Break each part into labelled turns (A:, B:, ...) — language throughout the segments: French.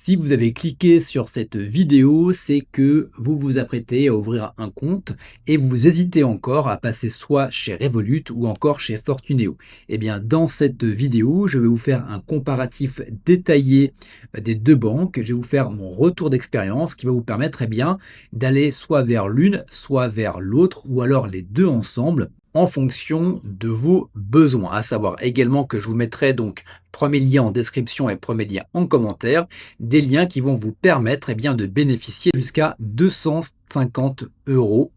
A: Si vous avez cliqué sur cette vidéo, c'est que vous vous apprêtez à ouvrir un compte et vous hésitez encore à passer soit chez Revolut ou encore chez Fortuneo. Eh bien, dans cette vidéo, je vais vous faire un comparatif détaillé des deux banques. Je vais vous faire mon retour d'expérience qui va vous permettre d'aller soit vers l'une, soit vers l'autre ou alors les deux ensemble en fonction de vos besoins. À savoir également que je vous mettrai donc premier lien en description et premier lien en commentaire, des liens qui vont vous permettre de bénéficier jusqu'à 250 euros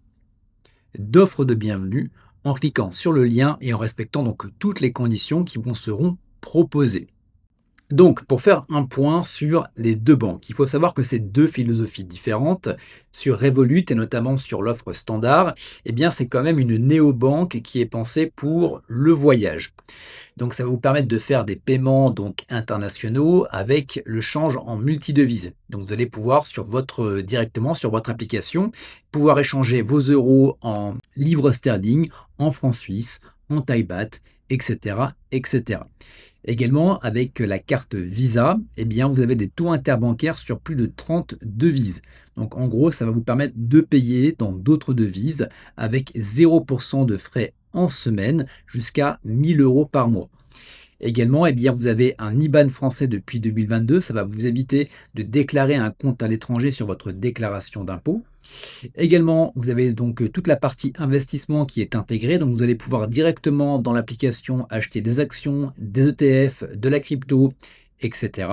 A: d'offres de bienvenue en cliquant sur le lien et en respectant donc toutes les conditions qui vous seront proposées. Donc, pour faire un point sur les deux banques, il faut savoir que c'est deux philosophies différentes. Sur Revolut et notamment sur l'offre standard, c'est quand même une néobanque qui est pensée pour le voyage. Donc, ça va vous permettre de faire des paiements donc internationaux avec le change en multidevise. Donc, vous allez pouvoir directement sur votre application pouvoir échanger vos euros en livres sterling, en francs suisses, en thaï baht, etc., etc. Également, avec la carte Visa, vous avez des taux interbancaires sur plus de 30 devises. Donc en gros, ça va vous permettre de payer dans d'autres devises avec 0% de frais en semaine jusqu'à 1000 euros par mois. Également, vous avez un IBAN français depuis 2022. Ça va vous éviter de déclarer un compte à l'étranger sur votre déclaration d'impôt. Également, vous avez donc toute la partie investissement qui est intégrée. Donc, vous allez pouvoir directement dans l'application acheter des actions, des ETF, de la crypto, etc.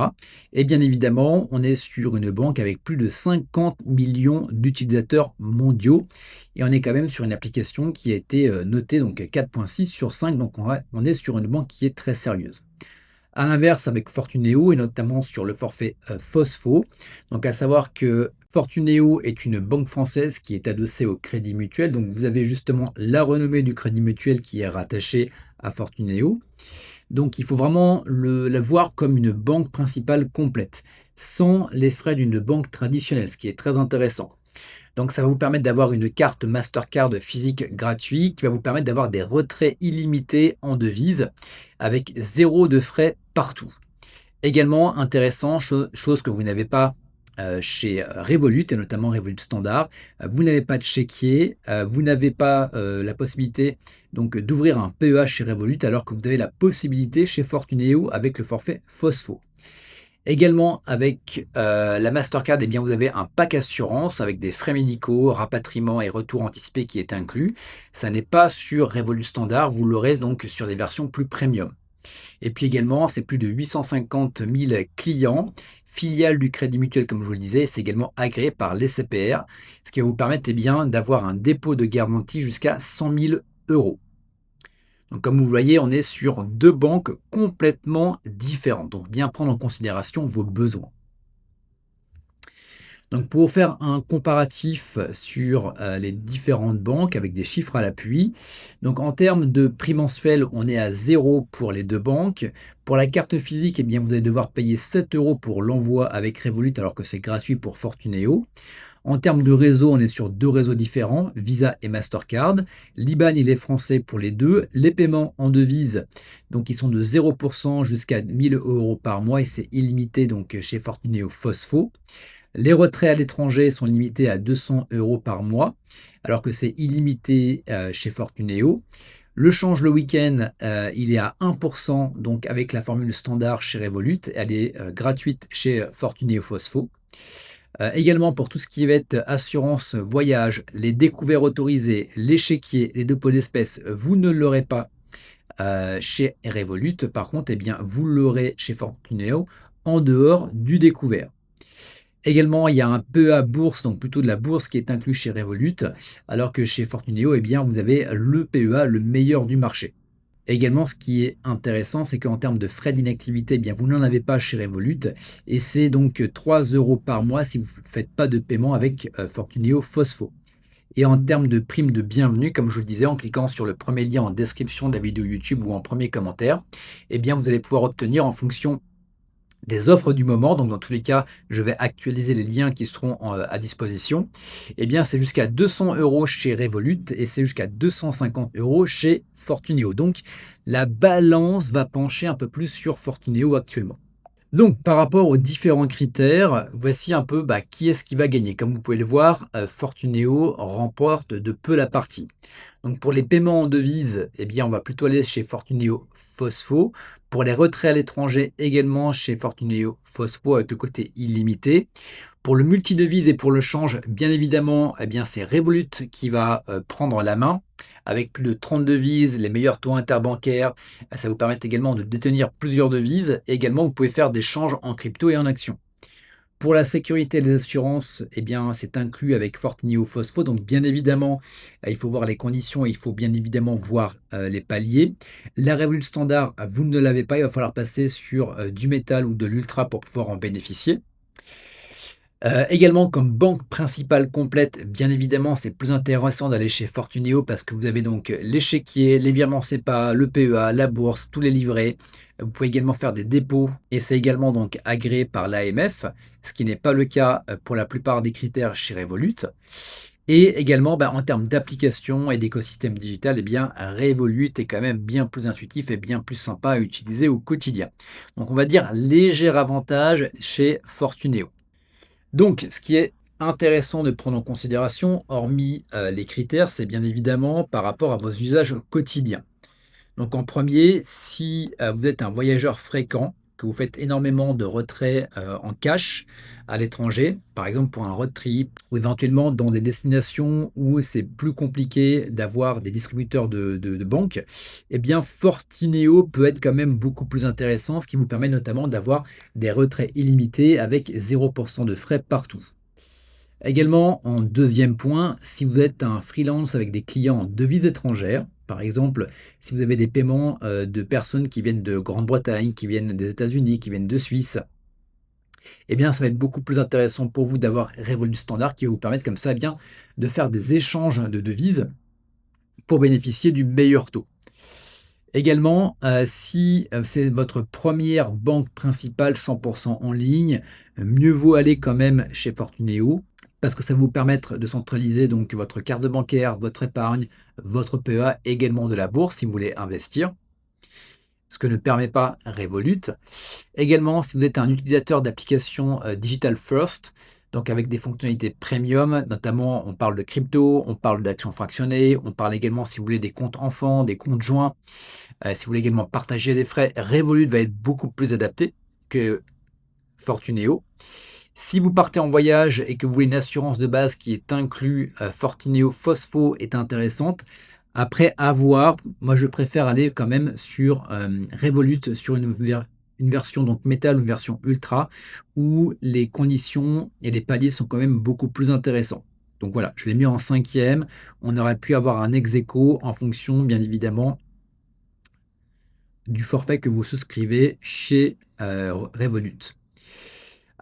A: Et bien évidemment, on est sur une banque avec plus de 50 millions d'utilisateurs mondiaux. Et on est quand même sur une application qui a été notée donc 4,6 sur 5. Donc, on est sur une banque qui est très sérieuse. À l'inverse, avec Fortuneo et notamment sur le forfait Fosfo, donc à savoir que Fortuneo est une banque française qui est adossée au Crédit Mutuel. Donc vous avez justement la renommée du Crédit Mutuel qui est rattachée à Fortuneo. Donc il faut vraiment la voir comme une banque principale complète, sans les frais d'une banque traditionnelle, ce qui est très intéressant. Donc ça va vous permettre d'avoir une carte Mastercard physique gratuite qui va vous permettre d'avoir des retraits illimités en devises avec zéro de frais partout. Également intéressant, chose que vous n'avez pas chez Revolut et notamment Revolut Standard, vous n'avez pas de chéquier, vous n'avez pas la possibilité donc d'ouvrir un PEA chez Revolut alors que vous avez la possibilité chez Fortuneo avec le forfait Fosfo. Également, avec la Mastercard, vous avez un pack assurance avec des frais médicaux, rapatriement et retour anticipé qui est inclus. Ça n'est pas sur Revolut Standard, vous l'aurez donc sur des versions plus premium. Et puis également, c'est plus de 850 000 clients, filiales du Crédit Mutuel, comme je vous le disais, c'est également agréé par les CPR, ce qui va vous permettre d'avoir un dépôt de garantie jusqu'à 100 000 euros. Donc, comme vous voyez, on est sur deux banques complètement différentes. Donc, bien prendre en considération vos besoins. Donc, pour faire un comparatif sur les différentes banques avec des chiffres à l'appui, donc en termes de prix mensuel, on est à 0 pour les deux banques. Pour la carte physique, vous allez devoir payer 7 euros pour l'envoi avec Revolut alors que c'est gratuit pour Fortuneo. En termes de réseau, on est sur deux réseaux différents, Visa et Mastercard. L'IBAN, il est français pour les deux. Les paiements en devises, donc ils sont de 0% jusqu'à 1000 euros par mois et c'est illimité donc chez Fortuneo Fosfo. Les retraits à l'étranger sont limités à 200 euros par mois, alors que c'est illimité chez Fortuneo. Le change le week-end, il est à 1%, donc avec la formule standard chez Revolut. Elle est gratuite chez Fortuneo Fosfo. Également pour tout ce qui va être assurance voyage, les découvertes autorisées, les chéquiers, les dépôts d'espèces, vous ne l'aurez pas chez Revolut. Par contre, vous l'aurez chez Fortuneo en dehors du découvert. Également, il y a un PEA bourse, donc plutôt de la bourse qui est inclus chez Revolut, alors que chez Fortuneo, vous avez le PEA, le meilleur du marché. Également, ce qui est intéressant, c'est qu'en termes de frais d'inactivité, vous n'en avez pas chez Revolut, et c'est donc 3 euros par mois si vous ne faites pas de paiement avec Fortuneo Fosfo. Et en termes de prime de bienvenue, comme je vous le disais, en cliquant sur le premier lien en description de la vidéo YouTube ou en premier commentaire, vous allez pouvoir obtenir en fonction des offres du moment, donc dans tous les cas, je vais actualiser les liens qui seront à disposition. C'est jusqu'à 200 euros chez Revolut et c'est jusqu'à 250 euros chez Fortuneo. Donc, la balance va pencher un peu plus sur Fortuneo actuellement. Donc, par rapport aux différents critères, voici un peu qui est-ce qui va gagner. Comme vous pouvez le voir, Fortuneo remporte de peu la partie. Donc, pour les paiements en devises, eh bien, on va plutôt aller chez Fortuneo Fosfo. Pour les retraits à l'étranger, également chez Fortuneo Fosfo avec le côté illimité. Pour le multidevise et pour le change, bien évidemment, eh bien, c'est Revolut qui va prendre la main avec plus de 30 devises, les meilleurs taux interbancaires. Ça vous permet également de détenir plusieurs devises. Et également, vous pouvez faire des changes en crypto et en actions. Pour la sécurité et les assurances, eh bien, c'est inclus avec Fortineo Fosfo. Donc, bien évidemment, il faut voir les conditions et il faut bien évidemment voir les paliers. La Revolut Standard, vous ne l'avez pas. Il va falloir passer sur du métal ou de l'ultra pour pouvoir en bénéficier. Également comme banque principale complète, bien évidemment, c'est plus intéressant d'aller chez Fortuneo parce que vous avez donc l'échiquier, les virements SEPA, le PEA, la bourse, tous les livrets. Vous pouvez également faire des dépôts et c'est également donc agréé par l'AMF, ce qui n'est pas le cas pour la plupart des critères chez Revolut. Et également, en termes d'application et d'écosystème digital, eh bien, Revolut est quand même bien plus intuitif et bien plus sympa à utiliser au quotidien. Donc on va dire léger avantage chez Fortuneo. Donc, ce qui est intéressant de prendre en considération, hormis les critères, c'est bien évidemment par rapport à vos usages quotidiens. Donc en premier, si vous êtes un voyageur fréquent, que vous faites énormément de retraits en cash à l'étranger, par exemple pour un road trip, ou éventuellement dans des destinations où c'est plus compliqué d'avoir des distributeurs de banque, eh bien Fortineo peut être quand même beaucoup plus intéressant, ce qui vous permet notamment d'avoir des retraits illimités avec 0% de frais partout. Également, en deuxième point, si vous êtes un freelance avec des clients en devises étrangères, par exemple, si vous avez des paiements de personnes qui viennent de Grande-Bretagne, qui viennent des États-Unis, qui viennent de Suisse, eh bien, ça va être beaucoup plus intéressant pour vous d'avoir Revolut Standard qui va vous permettre comme ça, de faire des échanges de devises pour bénéficier du meilleur taux. Également, si c'est votre première banque principale 100% en ligne, mieux vaut aller quand même chez Fortuneo parce que ça va vous permettre de centraliser donc votre carte bancaire, votre épargne, votre PEA, également de la bourse si vous voulez investir, ce que ne permet pas Revolut. Également, si vous êtes un utilisateur d'applications Digital First, donc avec des fonctionnalités premium, notamment on parle de crypto, on parle d'actions fractionnées, on parle également si vous voulez des comptes enfants, des comptes joints. Si vous voulez également partager des frais, Revolut va être beaucoup plus adapté que Fortuneo. Si vous partez en voyage et que vous voulez une assurance de base qui est inclue, Fortuneo Fosfo est intéressante. Après, à voir, moi je préfère aller quand même sur Revolut, sur une version donc métal ou une version ultra, où les conditions et les paliers sont quand même beaucoup plus intéressants. Donc voilà, je l'ai mis en cinquième. On aurait pu avoir un ex aequo en fonction, bien évidemment, du forfait que vous souscrivez chez Revolut.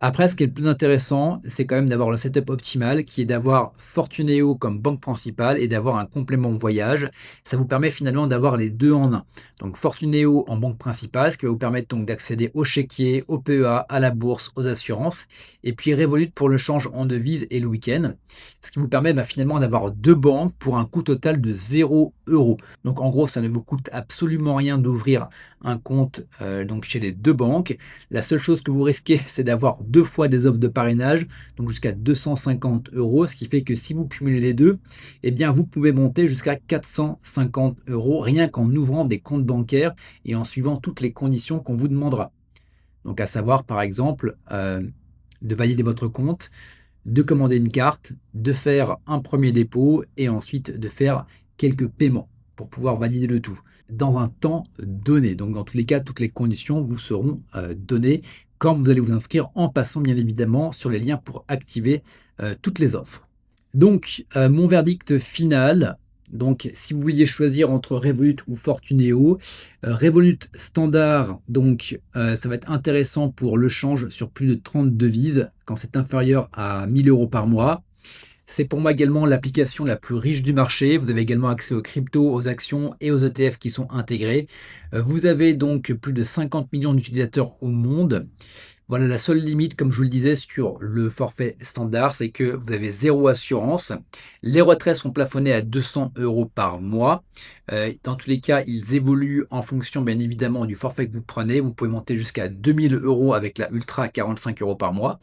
A: Après, ce qui est le plus intéressant, c'est quand même d'avoir le setup optimal, qui est d'avoir Fortuneo comme banque principale et d'avoir un complément voyage. Ça vous permet finalement d'avoir les deux en un. Donc Fortuneo en banque principale, ce qui va vous permettre donc d'accéder au chéquier, au PEA, à la bourse, aux assurances. Et puis Revolut pour le change en devise et le week-end. Ce qui vous permet finalement d'avoir deux banques pour un coût total de 0 €. Donc en gros, ça ne vous coûte absolument rien d'ouvrir un compte donc chez les deux banques. La seule chose que vous risquez, c'est d'avoir deux fois des offres de parrainage, donc jusqu'à 250 €, ce qui fait que si vous cumulez les deux, eh bien vous pouvez monter jusqu'à 450 € rien qu'en ouvrant des comptes bancaires et en suivant toutes les conditions qu'on vous demandera. Donc à savoir par exemple de valider votre compte, de commander une carte, de faire un premier dépôt et ensuite de faire quelques paiements pour pouvoir valider le tout dans un temps donné. Donc dans tous les cas, toutes les conditions vous seront données quand vous allez vous inscrire en passant bien évidemment sur les liens pour activer toutes les offres. Donc mon verdict final, donc si vous vouliez choisir entre Revolut ou Fortuneo, Revolut standard, donc ça va être intéressant pour le change sur plus de 30 devises quand c'est inférieur à 1 000 € par mois. C'est pour moi également l'application la plus riche du marché. Vous avez également accès aux cryptos, aux actions et aux ETF qui sont intégrés. Vous avez donc plus de 50 millions d'utilisateurs au monde. Voilà, la seule limite, comme je vous le disais, sur le forfait standard, c'est que vous avez zéro assurance. Les retraits sont plafonnés à 200 € par mois. Dans tous les cas, ils évoluent en fonction, bien évidemment, du forfait que vous prenez. Vous pouvez monter jusqu'à 2 000 € avec la Ultra à 45 € par mois.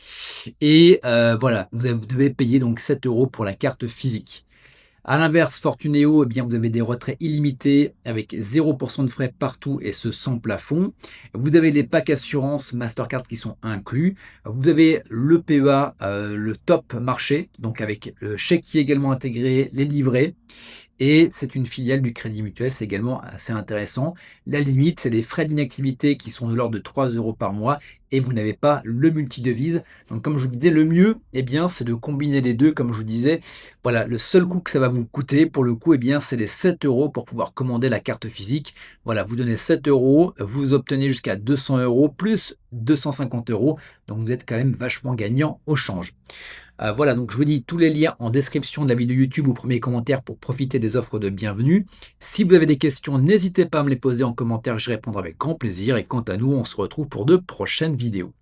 A: Et voilà, vous devez payer donc 7 € pour la carte physique. À l'inverse, Fortuneo, eh bien, vous avez des retraits illimités avec 0% de frais partout et ce sans plafond. Vous avez les packs assurance Mastercard qui sont inclus. Vous avez le PEA, le top marché, donc avec le chèque qui est également intégré, les livrets. Et c'est une filiale du Crédit Mutuel, c'est également assez intéressant. La limite, c'est les frais d'inactivité qui sont de l'ordre de 3 € par mois et vous n'avez pas le multidevise. Donc comme je vous disais, le mieux, eh bien, c'est de combiner les deux, comme je vous disais. Voilà, le seul coût que ça va vous coûter, pour le coup, eh bien, c'est les 7 € pour pouvoir commander la carte physique. Voilà, vous donnez 7 €, vous obtenez jusqu'à 200 € plus 250 €. Donc vous êtes quand même vachement gagnant au change. Voilà, donc je vous dis tous les liens en description de la vidéo YouTube ou premier commentaire pour profiter des offres de bienvenue. Si vous avez des questions, n'hésitez pas à me les poser en commentaire, je répondrai avec grand plaisir. Et quant à nous, on se retrouve pour de prochaines vidéos.